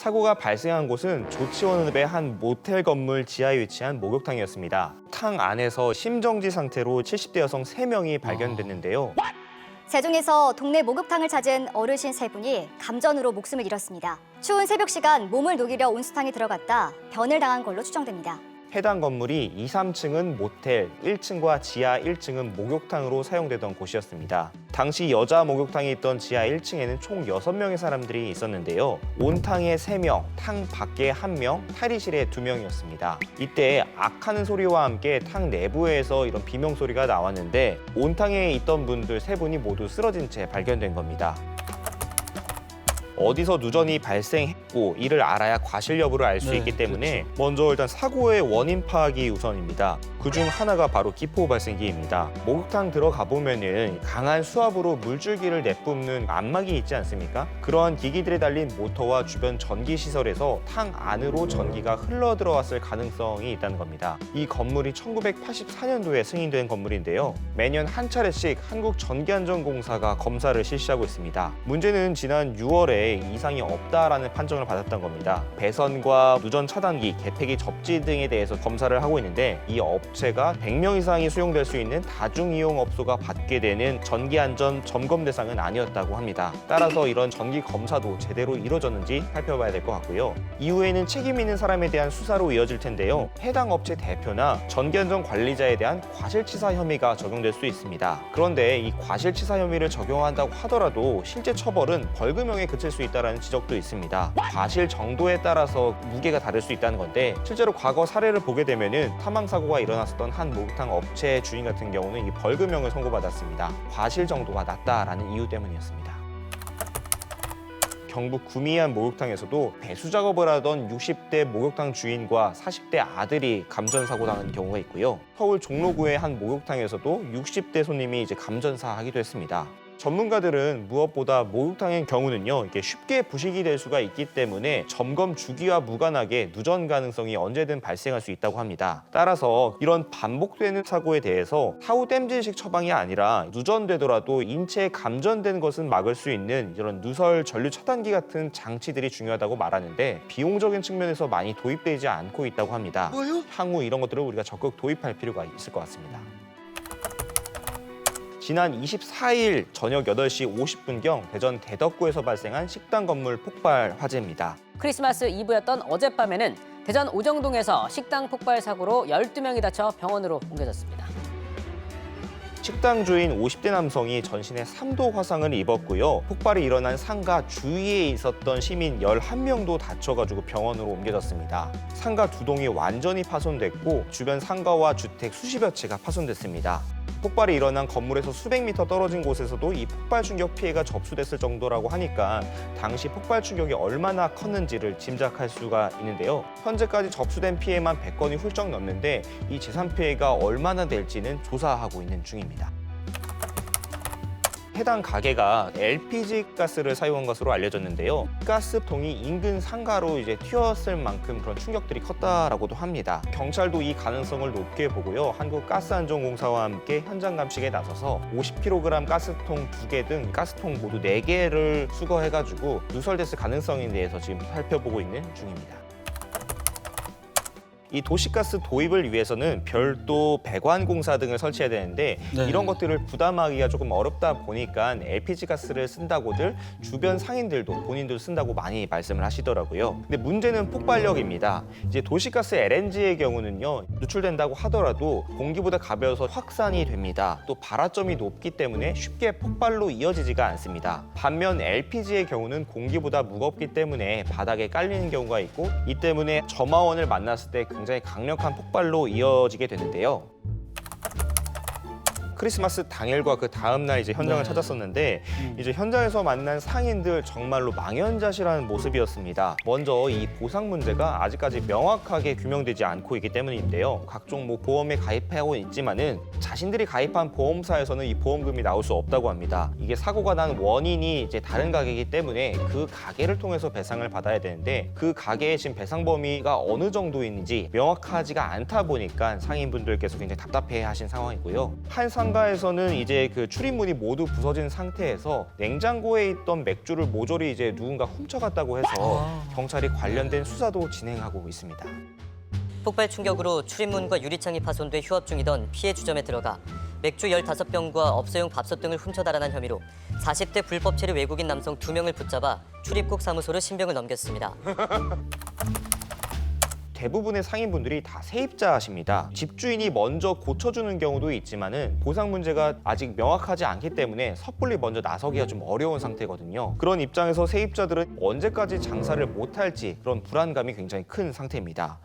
사고가 발생한 곳은 조치원읍의 한 모텔 건물 지하에 위치한 목욕탕이었습니다. 탕 안에서 심정지 상태로 70대 여성 3명이 발견됐는데요. 세종에서 동네 목욕탕을 찾은 어르신 3분이 감전으로 목숨을 잃었습니다. 추운 새벽 시간 몸을 녹이려 온수탕에 들어갔다 변을 당한 걸로 추정됩니다. 해당 건물이 2, 3층은 모텔, 1층과 지하 1층은 목욕탕으로 사용되던 곳이었습니다. 당시 여자 목욕탕이 있던 지하 1층에는 총 6명의 사람들이 있었는데요. 온탕에 3명, 탕 밖에 1명, 탈의실에 2명이었습니다. 이때 악하는 소리와 함께 탕 내부에서 이런 비명 소리가 나왔는데 온탕에 있던 분들 3분이 모두 쓰러진 채 발견된 겁니다. 어디서 누전이 발생했고 이를 알아야 과실 여부를 알 수 있기 때문에 먼저 일단 사고의 원인 파악이 우선입니다. 그중 하나가 바로 기포 발생기입니다. 목욕탕 들어가 보면은 강한 수압으로 물줄기를 내뿜는 안막이 있지 않습니까? 그러한 기기들에 달린 모터와 주변 전기 시설에서 탕 안으로 전기가 흘러 들어왔을 가능성이 있다는 겁니다. 이 건물이 1984년도에 승인된 건물인데요. 매년 한 차례씩 한국전기안전공사가 검사를 실시하고 있습니다. 문제는 지난 6월에 이상이 없다라는 판정을 받았던 겁니다. 배선과 누전 차단기, 개폐기 접지 등에 대해서 검사를 하고 있는데 이 업체가 100명 이상이 수용될 수 있는 다중이용업소가 받게 되는 전기안전 점검 대상은 아니었다고 합니다. 따라서 이런 전기 검사도 제대로 이루어졌는지 살펴봐야 될 것 같고요. 이후에는 책임 있는 사람에 대한 수사로 이어질 텐데요. 해당 업체 대표나 전기안전 관리자에 대한 과실치사 혐의가 적용될 수 있습니다. 그런데 이 과실치사 혐의를 적용한다고 하더라도 실제 처벌은 벌금형에 그칠 수 있다는 지적도 있습니다. 과실 정도에 따라서 무게가 다를 수 있다는 건데 실제로 과거 사례를 보게 되면은 사망사고가 일어났었던 한 목욕탕 업체의 주인 같은 경우는 이 벌금형을 선고받았습니다. 과실 정도가 낮다라는 이유 때문이었습니다. 경북 구미의 한 목욕탕에서도 배수 작업을 하던 60대 목욕탕 주인과 40대 아들이 감전사고 당한 경우가 있고요. 서울 종로구의 한 목욕탕에서도 60대 손님이 감전사하기도 했습니다. 전문가들은 무엇보다 목욕탕의 경우는요, 이게 쉽게 부식이 될 수가 있기 때문에 점검 주기와 무관하게 누전 가능성이 언제든 발생할 수 있다고 합니다. 따라서 이런 반복되는 사고에 대해서 사후 땜질식 처방이 아니라 누전되더라도 인체에 감전된 것은 막을 수 있는 이런 누설 전류 차단기 같은 장치들이 중요하다고 말하는데 비용적인 측면에서 많이 도입되지 않고 있다고 합니다. 향후 이런 것들을 우리가 적극 도입할 필요가 있을 것 같습니다. 지난 24일 저녁 8시 50분경 대전 대덕구에서 발생한 식당 건물 폭발 화재입니다. 크리스마스 이브였던 어젯밤에는 대전 오정동에서 식당 폭발 사고로 12명이 다쳐 병원으로 옮겨졌습니다. 식당 주인 50대 남성이 전신에 3도 화상을 입었고요. 폭발이 일어난 상가 주위에 있었던 시민 11명도 다쳐가지고 병원으로 옮겨졌습니다. 상가 2동이 완전히 파손됐고 주변 상가와 주택 수십여 채가 파손됐습니다. 폭발이 일어난 건물에서 수백 미터 떨어진 곳에서도 이 폭발 충격 피해가 접수됐을 정도라고 하니까 당시 폭발 충격이 얼마나 컸는지를 짐작할 수가 있는데요. 현재까지 접수된 피해만 100건이 훌쩍 넘는데 이 재산 피해가 얼마나 될지는 조사하고 있는 중입니다. 해당 가게가 LPG 가스를 사용한 것으로 알려졌는데요. 가스통이 인근 상가로 튀었을 만큼 그런 충격들이 컸다라고도 합니다. 경찰도 이 가능성을 높게 보고요. 한국가스안전공사와 함께 현장 감식에 나서서 50kg 가스통 2개 등 가스통 모두 4개를 수거해가지고 누설됐을 가능성에 대해서 지금 살펴보고 있는 중입니다. 이 도시가스 도입을 위해서는 별도 배관 공사 등을 설치해야 되는데 이런 것들을 부담하기가 조금 어렵다 보니까 LPG 가스를 쓴다고들 주변 상인들도 본인들 쓴다고 많이 말씀을 하시더라고요. 근데 문제는 폭발력입니다. 도시가스 LNG의 경우는요, 누출된다고 하더라도 공기보다 가벼워서 확산이 됩니다. 또 발화점이 높기 때문에 쉽게 폭발로 이어지지가 않습니다. 반면 LPG의 경우는 공기보다 무겁기 때문에 바닥에 깔리는 경우가 있고 이 때문에 점화원을 만났을 때 굉장히 강력한 폭발로 이어지게 되는데요. 크리스마스 당일과 그 다음 날 현장을 찾았었는데 현장에서 만난 상인들 정말로 망연자실한 모습이었습니다. 먼저 이 보상 문제가 아직까지 명확하게 규명되지 않고 있기 때문인데요. 각종 보험에 가입하고 있지만은 자신들이 가입한 보험사에서는 이 보험금이 나올 수 없다고 합니다. 이게 사고가 난 원인이 다른 가게이기 때문에 그 가게를 통해서 배상을 받아야 되는데 그 가게의 지금 배상 범위가 어느 정도인지 명확하지가 않다 보니까 상인분들께서 굉장히 답답해하신 상황이고요. 한 상가 상가에서는 이제 그 출입문이 모두 부서진 상태에서 냉장고에 있던 맥주를 모조리 이제 누군가 훔쳐갔다고 해서 경찰이 관련된 수사도 진행하고 있습니다. 폭발 충격으로 출입문과 유리창이 파손돼 휴업 중이던 피해 주점에 들어가 맥주 15병과 업소용 밥솥 등을 훔쳐 달아난 혐의로 40대 불법 체류 외국인 남성 2명을 붙잡아 출입국 사무소로 신병을 넘겼습니다. 대부분의 상인분들이 다 세입자십니다. 집주인이 먼저 고쳐주는 경우도 있지만은 보상 문제가 아직 명확하지 않기 때문에 섣불리 먼저 나서기가 좀 어려운 상태거든요. 그런 입장에서 세입자들은 언제까지 장사를 못할지 그런 불안감이 굉장히 큰 상태입니다.